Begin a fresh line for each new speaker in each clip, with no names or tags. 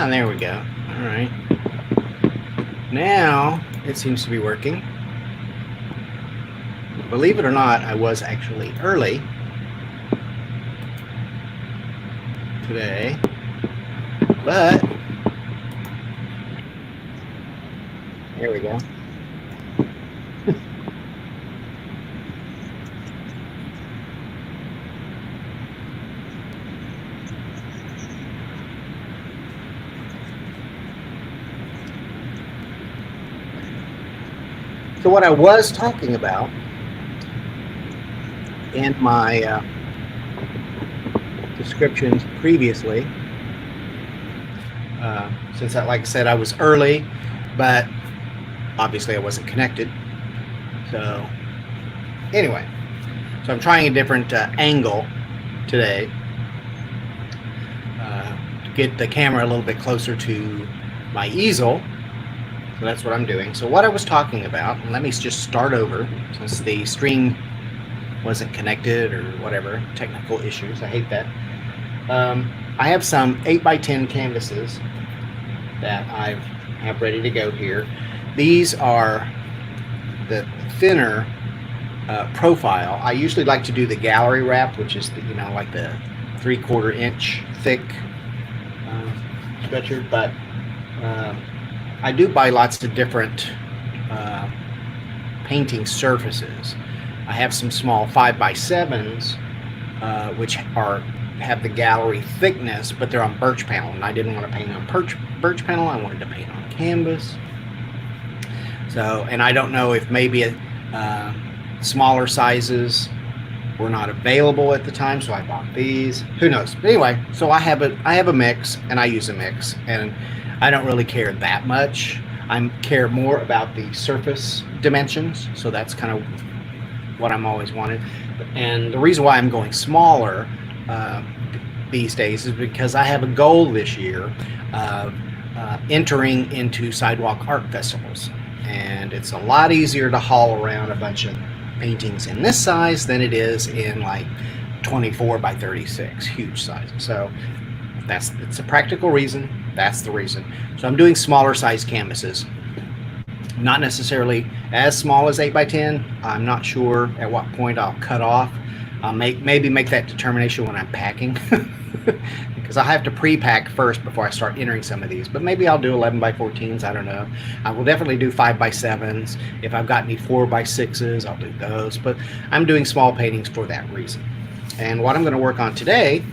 Ah, there we go. All right. Now it seems to be working. Believe it or not, I was actually early today, but there we go. So what I was talking about in my descriptions previously, since like I said, I was early, but obviously I wasn't connected. So anyway, so I'm trying a different angle today to get the camera a little bit closer to my easel. So that's what I'm doing. So what I was talking about, and let me just start over since the stream wasn't connected or whatever, technical issues. I hate that. I have some 8x10 canvases that I have ready to go here. These are the thinner profile. I usually like to do the gallery wrap, which is the, like the 3/4 inch thick stretcher, but I do buy lots of different painting surfaces. I have some small 5x7s, which have the gallery thickness, but they're on birch panel, and I didn't want to paint on birch panel. I wanted to paint on canvas. So, and I don't know if maybe smaller sizes were not available at the time, so I bought these. Who knows? But anyway, so I have a mix, and I use a mix, and I don't really care that much. I care more about the surface dimensions, so that's kind of what I'm always wanted. And the reason why I'm going smaller these days is because I have a goal this year of entering into sidewalk art festivals, and it's a lot easier to haul around a bunch of paintings in this size than it is in like 24x36, huge size. So it's a practical reason. That's the reason. So I'm doing smaller size canvases, not necessarily as small as 8x10. I'm not sure at what point I'll cut off. I'll maybe make that determination when I'm packing because I have to pre-pack first before I start entering some of these. But maybe I'll do 11x14s. I don't know. I will definitely do 5x7s. If I've got any 4x6s, I'll do those. But I'm doing small paintings for that reason. And what I'm going to work on today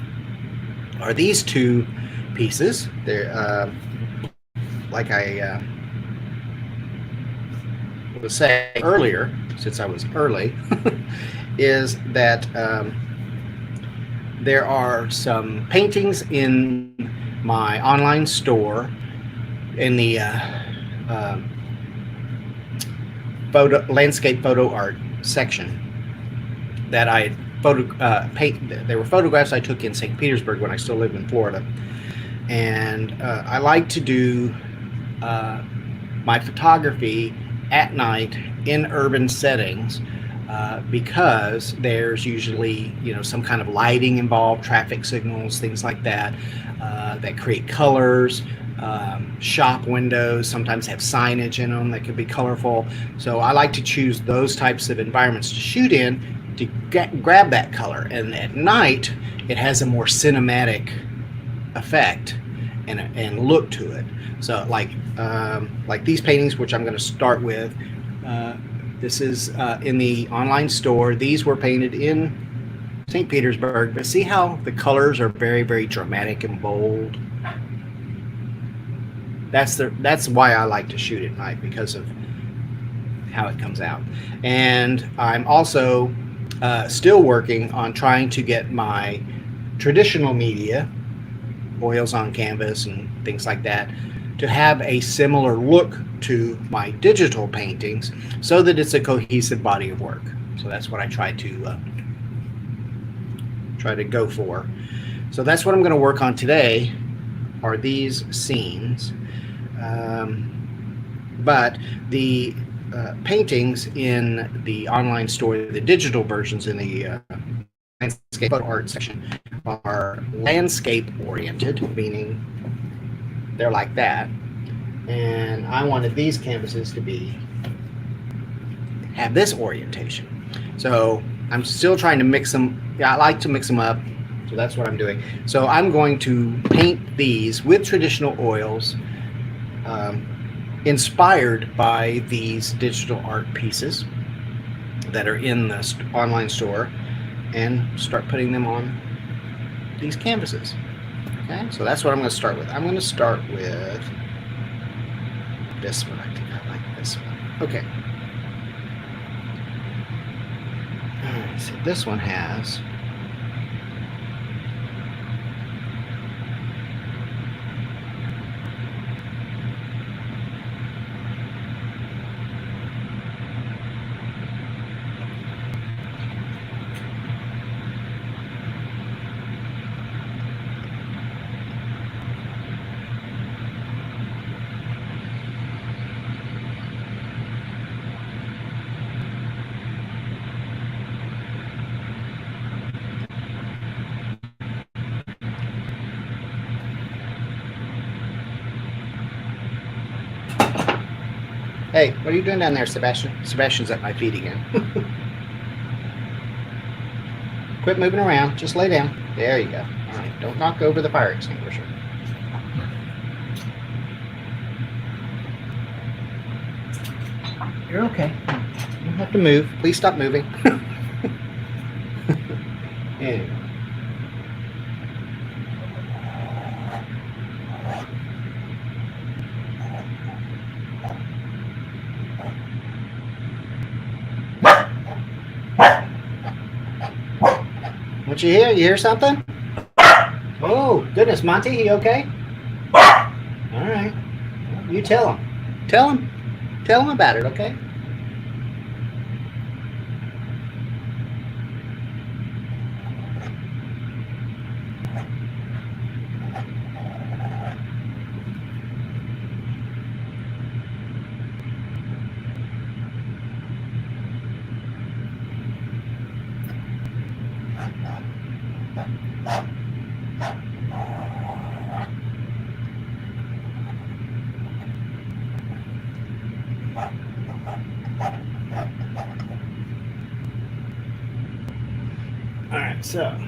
are these two pieces. They're like I was saying earlier, since I was early, is that there are some paintings in my online store in the landscape photo art section that I they were photographs I took in St. Petersburg when I still lived in Florida. And I like to do my photography at night in urban settings because there's usually some kind of lighting involved, traffic signals, things like that that create colors. Shop windows sometimes have signage in them that could be colorful. So I like to choose those types of environments to shoot in to grab that color. And at night, it has a more cinematic effect and look to it. So like these paintings, which I'm going to start with, this is in the online store. These were painted in St. Petersburg, but see how the colors are very, very dramatic and bold. That's why I like to shoot at night, because of how it comes out. And I'm also still working on trying to get my traditional media, oils on canvas and things like that, to have a similar look to my digital paintings so that it's a cohesive body of work. So that's what I try to go for. So that's what I'm going to work on today, are these scenes. But the paintings in the online store, the digital versions in the landscape photo art section, are landscape oriented, meaning they're like that. And I wanted these canvases to have this orientation. So I'm still trying to mix them. Yeah, I like to mix them up. So that's what I'm doing. So I'm going to paint these with traditional oils, inspired by these digital art pieces that are in the online store, and start putting them on these canvases. Okay, so that's what I'm going to start with. I'm going to start with this one. I think I like this one. Okay. All right, so this one has Hey, what are you doing down there, Sebastian? Sebastian's at my feet again. Quit moving around. Just lay down. There you go. All right. Don't knock over the fire extinguisher. You're okay. You don't have to move. Please stop moving. Anyway. What you hear? You hear something? Oh, goodness, Monty, you okay? All right. You tell him. Tell him. Tell him about it, okay? Alright, so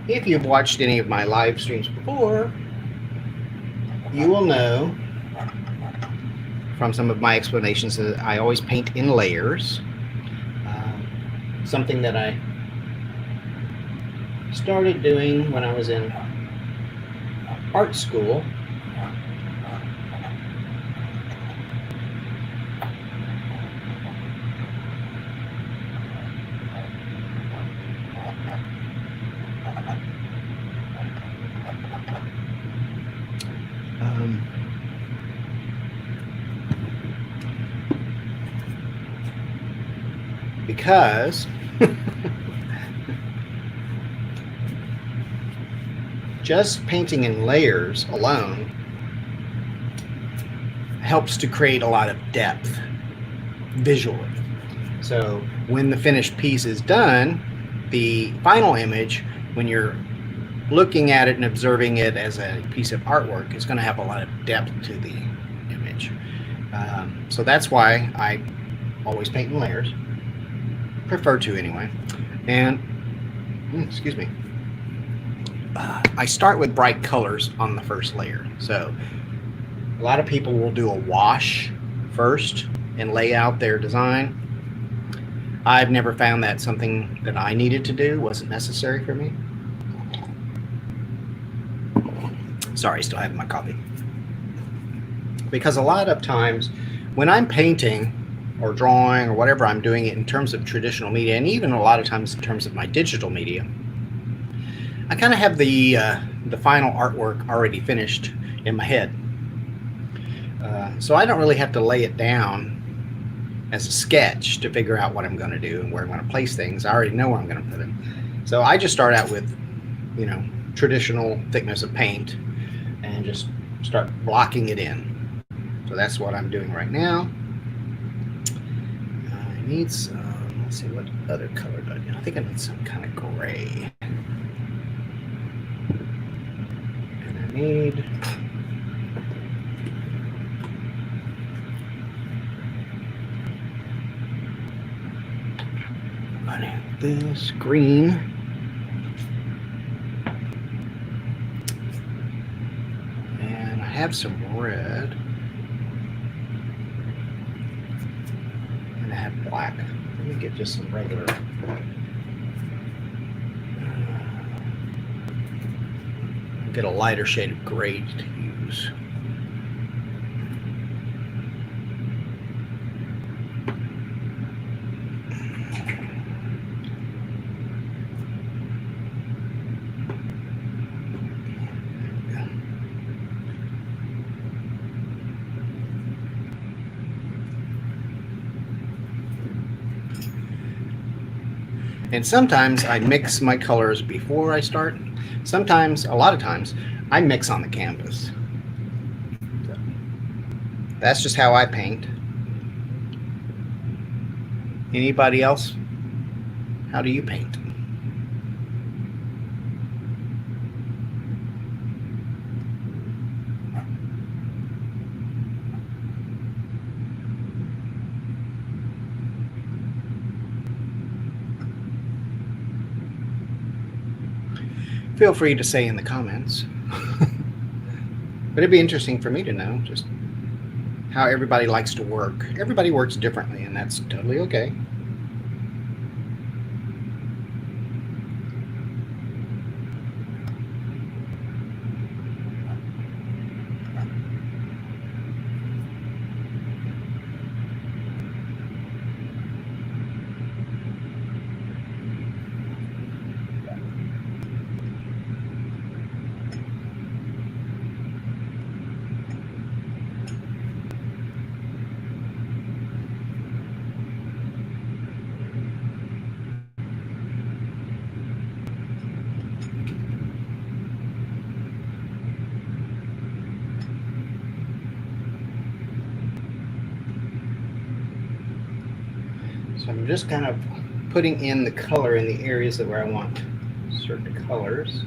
if you've watched any of my live streams before, you will know from some of my explanations that I always paint in layers. Something that I started doing when I was in art school. Because just painting in layers alone helps to create a lot of depth visually. So when the finished piece is done, the final image, when you're looking at it and observing it as a piece of artwork, is going to have a lot of depth to the image. So that's why I always paint in layers. Prefer to anyway. And excuse me, I start with bright colors on the first layer. So a lot of people will do a wash first and lay out their design. I've never found that something that I needed to do. Wasn't necessary for me. Sorry, still having my coffee. Because a lot of times when I'm painting or drawing or whatever I'm doing it in terms of traditional media, and even a lot of times in terms of my digital media, I kind of have the final artwork already finished in my head. So I don't really have to lay it down as a sketch to figure out what I'm going to do and where I'm going to place things. I already know where I'm going to put them. So I just start out with, traditional thickness of paint and just start blocking it in. So that's what I'm doing right now. I need some, let's see, what other color do I need? I think I need some kind of gray. need. This green. And I have some red. And I have black. Let me get just some regular. Get a lighter shade of gray to use. And sometimes I mix my colors before I start. Sometimes, a lot of times, I mix on the canvas. So that's just how I paint. Anybody else? How do you paint? Feel free to say in the comments. But it'd be interesting for me to know just how everybody likes to work. Everybody works differently, and that's totally okay. So I'm just kind of putting in the color in the areas where I want certain colors.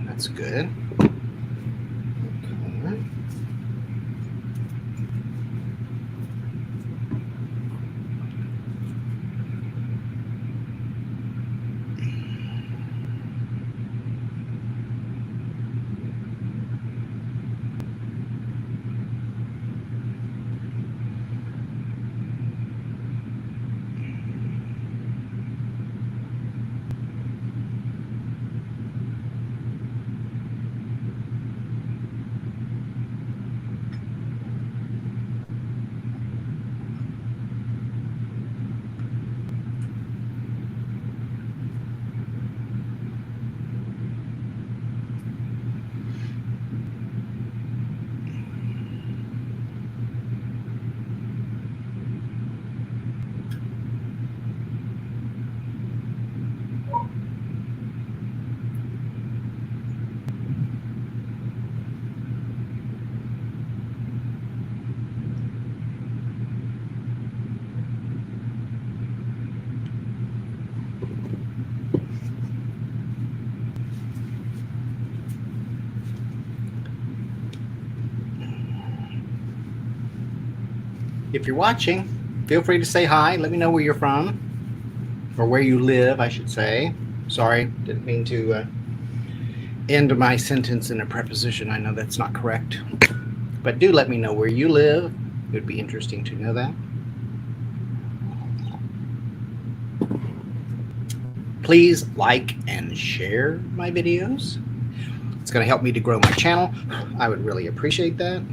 That's good. If you're watching, feel free to say hi. Let me know where you're from, or where you live, I should say. Sorry, didn't mean to end my sentence in a preposition. I know that's not correct. But do let me know where you live. It would be interesting to know that. Please like and share my videos. It's going to help me to grow my channel. I would really appreciate that.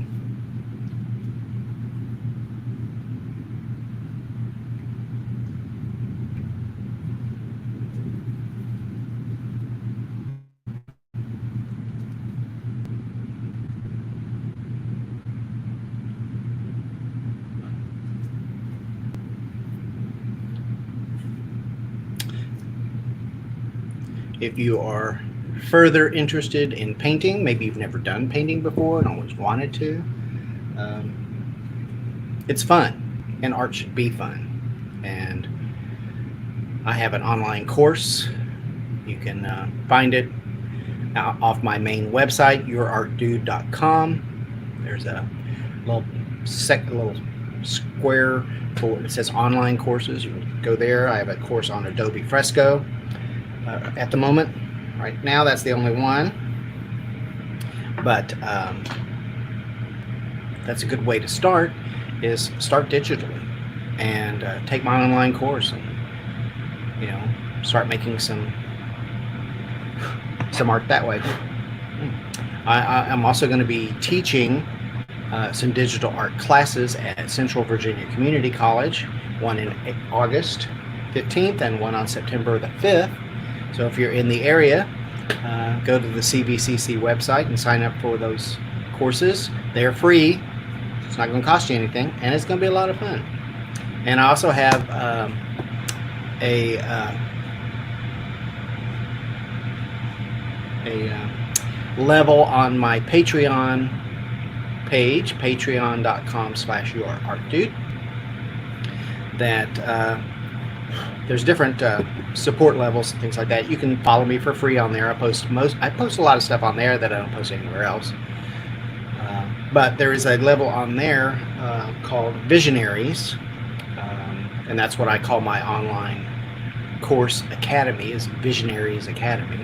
If you are further interested in painting, maybe you've never done painting before and always wanted to, it's fun, and art should be fun. And I have an online course. You can find it off my main website, YourArtDude.com. There's a little square for it says online courses. You can go there. I have a course on Adobe Fresco at the moment. Right now, that's the only one. But that's a good way to start. Is start digitally and take my online course and start making some art that way. I'm also going to be teaching some digital art classes at Central Virginia Community College, one in August 15th and one on September the 5th. So if you're in the area, go to the CVCC website and sign up for those courses. They're free. It's not going to cost you anything, and it's going to be a lot of fun. And I also have a level on my Patreon page, patreon.com/YourArtDude, that there's different support levels and things like that. You can follow me for free on there. I post a lot of stuff on there that I don't post anywhere else. But there is a level on there called Visionaries, and that's what I call my online course academy, is Visionaries Academy.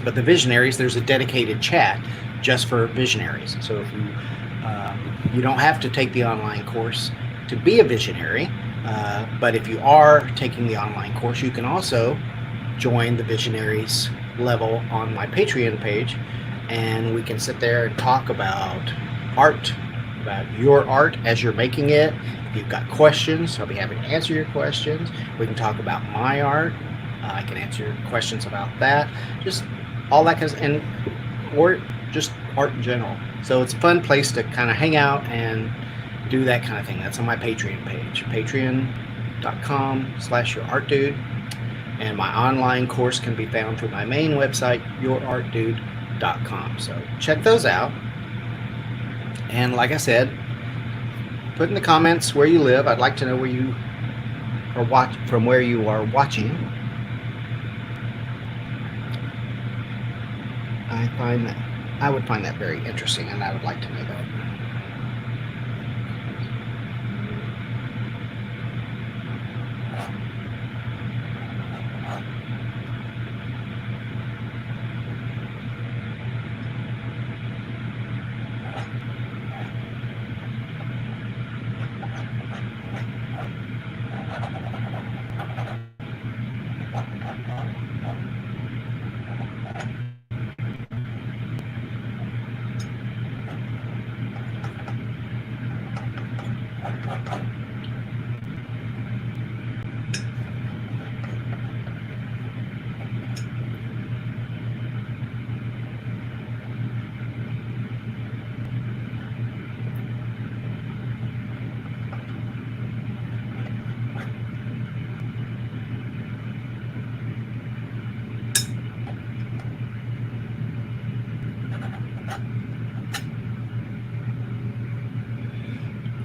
But the Visionaries, there's a dedicated chat just for visionaries. So if you don't have to take the online course to be a visionary, but if you are taking the online course, you can also join the Visionaries level on my Patreon page, and we can sit there and talk about art, about your art as you're making it. If you've got questions, I'll be happy to answer your questions. We can talk about my art. I can answer questions about that. Just all that or just art in general. So it's a fun place to kind of hang out and do that kind of thing. That's on my Patreon page, patreon.com/YourArtDude. And my online course can be found through my main website, YourArtDude.com. So check those out. And like I said, put in the comments where you live. I'd like to know where you are from where you are watching. I would find that very interesting, and I would like to know that.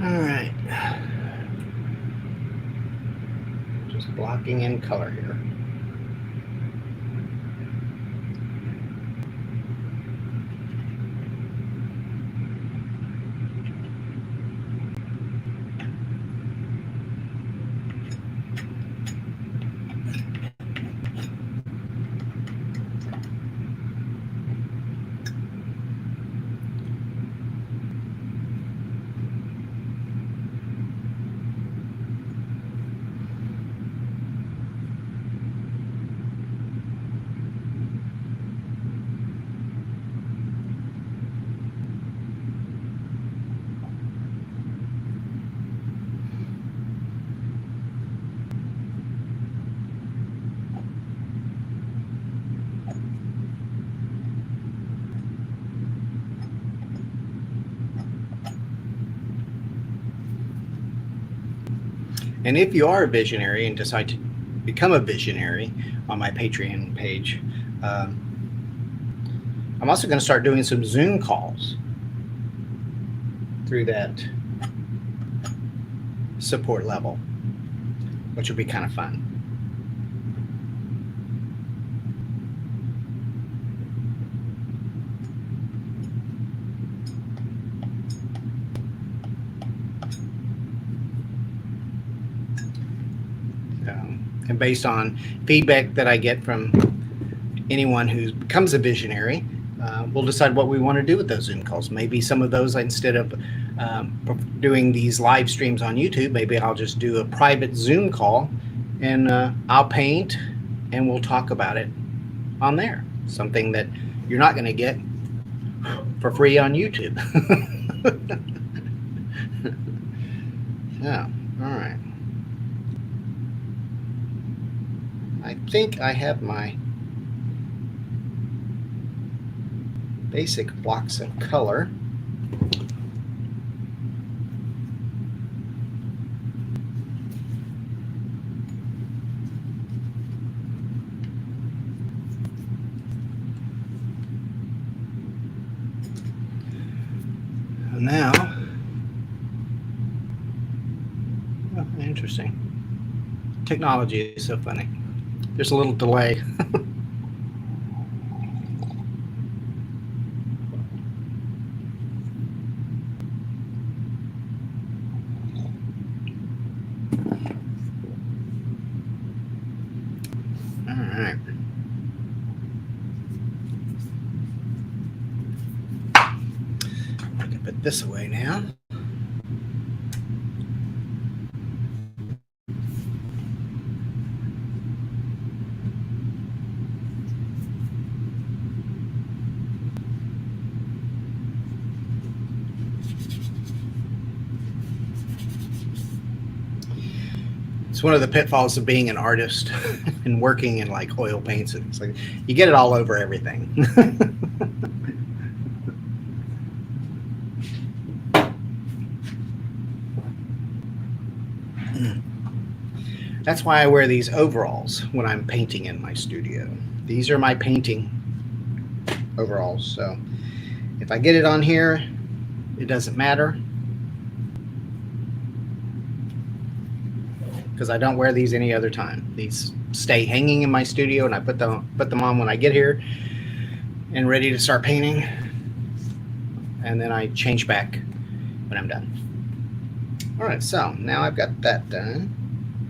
All right. Just blocking in color here. And if you are a visionary and decide to become a visionary on my Patreon page, I'm also going to start doing some Zoom calls through that support level, which will be kind of fun. And based on feedback that I get from anyone who becomes a visionary, we'll decide what we want to do with those Zoom calls. Maybe some of those, instead of doing these live streams on YouTube, maybe I'll just do a private Zoom call, and I'll paint and we'll talk about it on there. Something that you're not going to get for free on YouTube. Yeah, all right. I think I have my basic blocks of color. And now, oh, interesting. Technology is so funny. There's a little delay. All right. I can put this away now. It's one of the pitfalls of being an artist and working in like oil paints. It's like you get it all over everything. That's why I wear these overalls when I'm painting in my studio. These are my painting overalls. So if I get it on here, it doesn't matter, because I don't wear these any other time. These stay hanging in my studio, and I put them on when I get here and ready to start painting, and then I change back when I'm done. All right, so now I've got that done.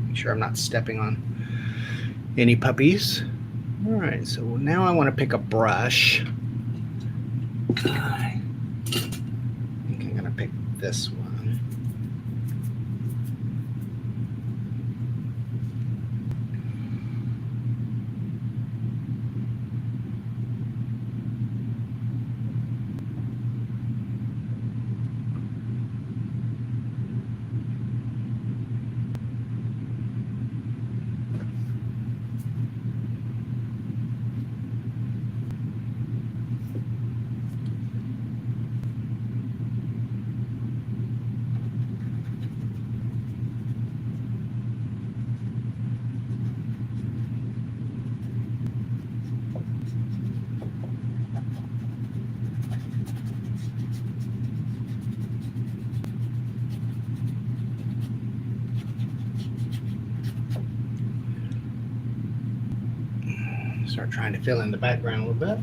Make sure I'm not stepping on any puppies. All right, so now I want to pick a brush. I think I'm gonna pick this one. Start trying to fill in the background a little bit.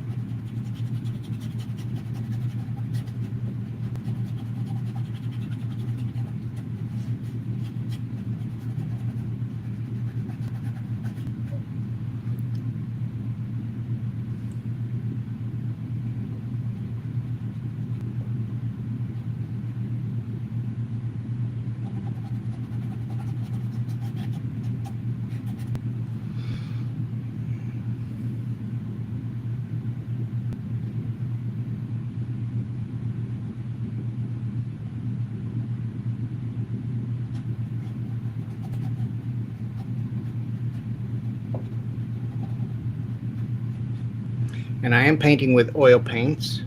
And I am painting with oil paints.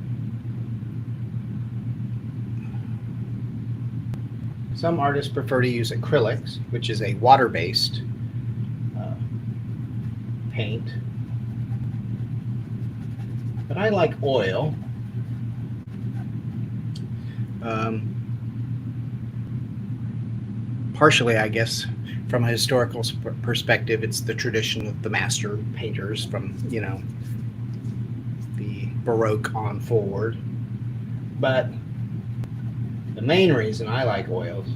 Some artists prefer to use acrylics, which is a water-based paint. But I like oil. Partially, I guess, from a historical perspective, it's the tradition of the master painters from, the Baroque on forward. But the main reason I like oils is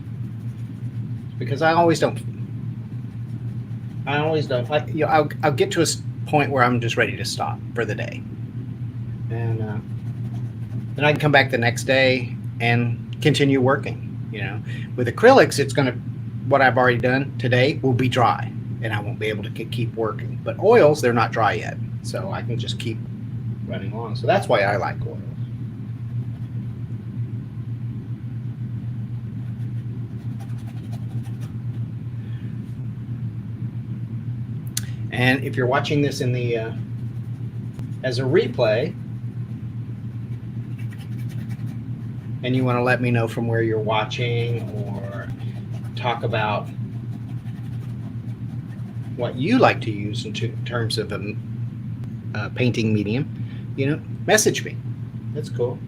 because I'll get to a point where I'm just ready to stop for the day. And then I can come back the next day and continue working. With acrylics, what I've already done today will be dry, and I won't be able to keep working. But oils, they're not dry yet, so I can just keep running on. So that's why I like oils. And if you're watching this in the as a replay, and you want to let me know from where you're watching, or talk about what you like to use in terms of a painting medium, message me. That's cool.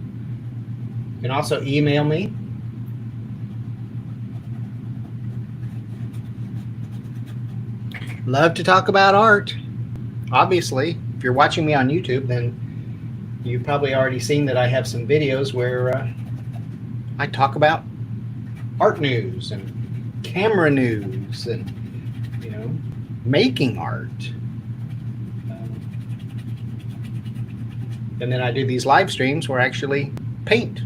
You can also email me. Love to talk about art. Obviously, if you're watching me on YouTube, then you've probably already seen that I have some videos where I talk about art news and camera news and, making art. And then I do these live streams where I actually paint.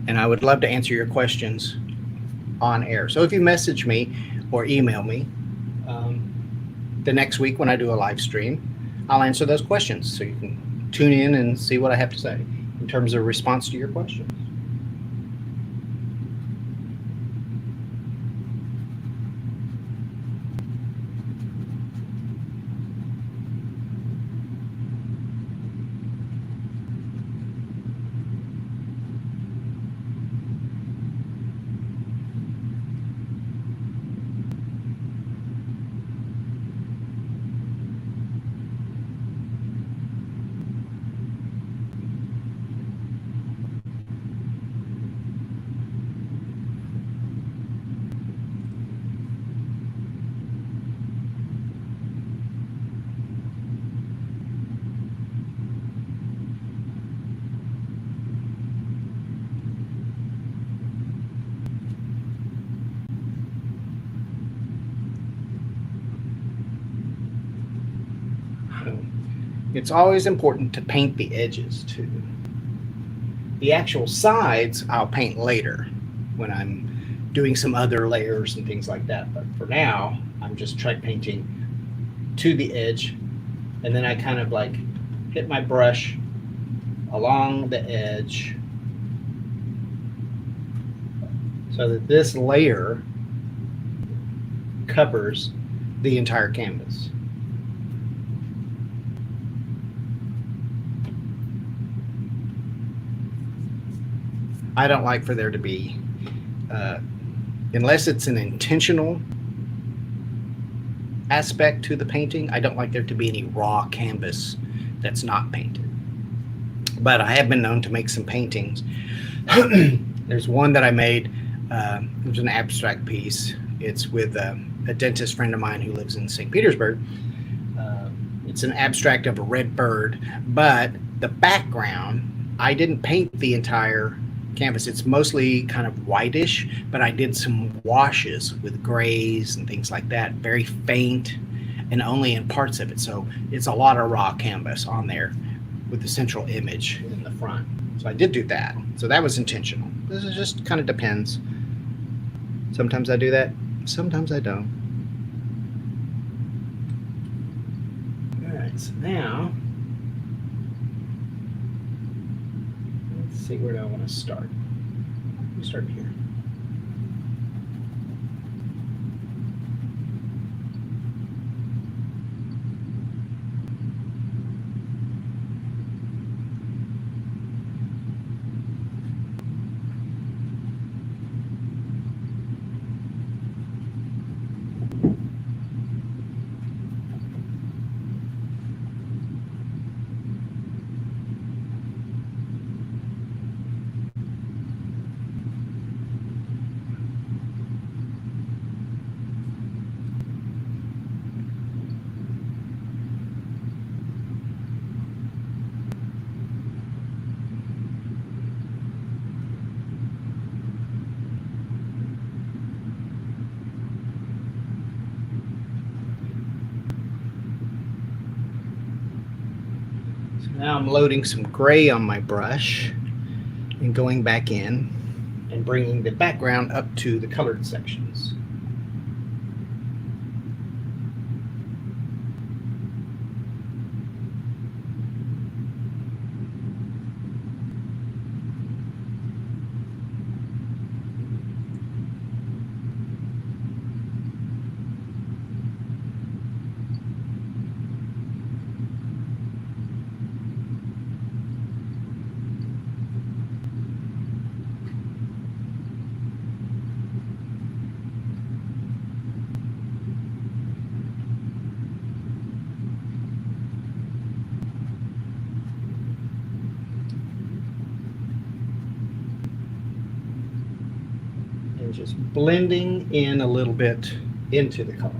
And I would love to answer your questions on air. So if you message me or email me the next week when I do a live stream, I'll answer those questions. So you can tune in and see what I have to say in terms of response to your questions. It's always important to paint the edges too. The actual sides I'll paint later when I'm doing some other layers and things like that. But for now, I'm just painting to the edge, and then I kind of like hit my brush along the edge so that this layer covers the entire canvas. I don't like for there to be, unless it's an intentional aspect to the painting, I don't like there to be any raw canvas that's not painted. But I have been known to make some paintings. There's one that I made, it was an abstract piece. It's with a dentist friend of mine who lives in St. Petersburg. It's an abstract of a red bird, but the background, I didn't paint the entire canvas. It's mostly kind of whitish, but I did some washes with grays and things like that, very faint and only in parts of it. So it's a lot of raw canvas on there with the central image in the front. So I did do that. So that was intentional. This is just kind of depends. Sometimes I do that, sometimes I don't. All right, so now let's see, where do I want to start? Let me start here. Now I'm loading some gray on my brush and going back in and bringing the background up to the colored sections. Just blending in a little bit into the color.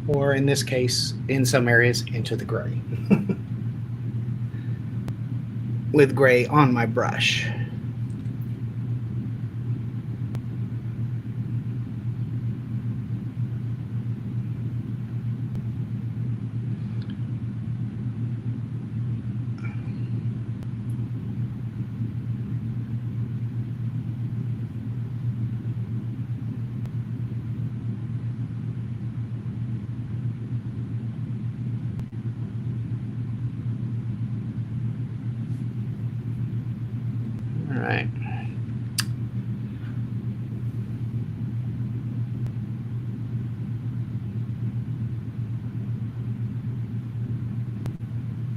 Or in this case, in some areas, into the gray. With gray on my brush. All right.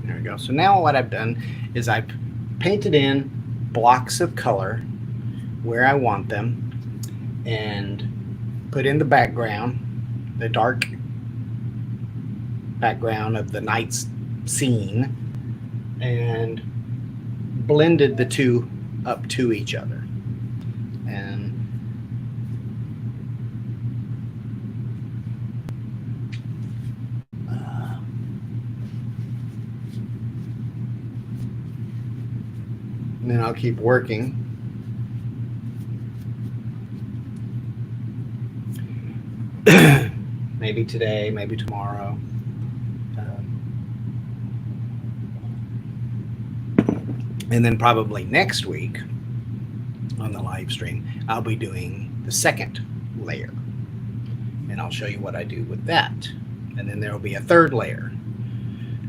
There we go. So now what I've done is I've painted in blocks of color where I want them and put in the background, the dark background of the night's scene, and blended the two up to each other. And then I'll keep working. Maybe today, maybe tomorrow. And then probably next week on the live stream, I'll be doing the second layer. And I'll show you what I do with that. And then there will be a third layer.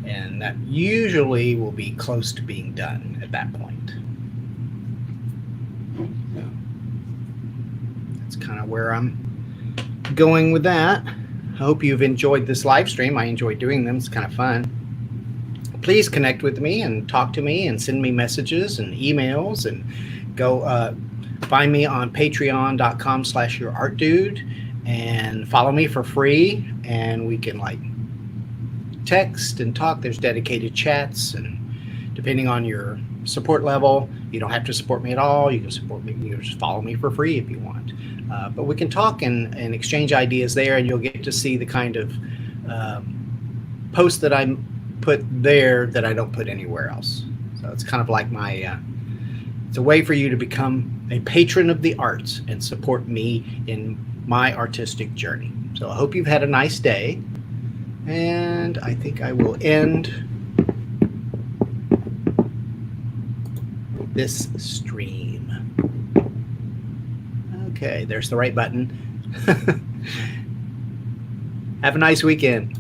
And that usually will be close to being done at that point. So that's kind of where I'm going with that. I hope you've enjoyed this live stream. I enjoy doing them. It's kind of fun. Please connect with me and talk to me and send me messages and emails, and go find me on patreon.com/YourArtDude and follow me for free, and we can like text and talk. There's dedicated chats, and depending on your support level, you don't have to support me at all. You can support me. You can just follow me for free if you want. But we can talk and exchange ideas there, and you'll get to see the kind of posts that I put there that I don't put anywhere else. So it's kind of like it's a way for you to become a patron of the arts and support me in my artistic journey. So I hope you've had a nice day, and I think I will end this stream. Okay, there's the right button. Have a nice weekend.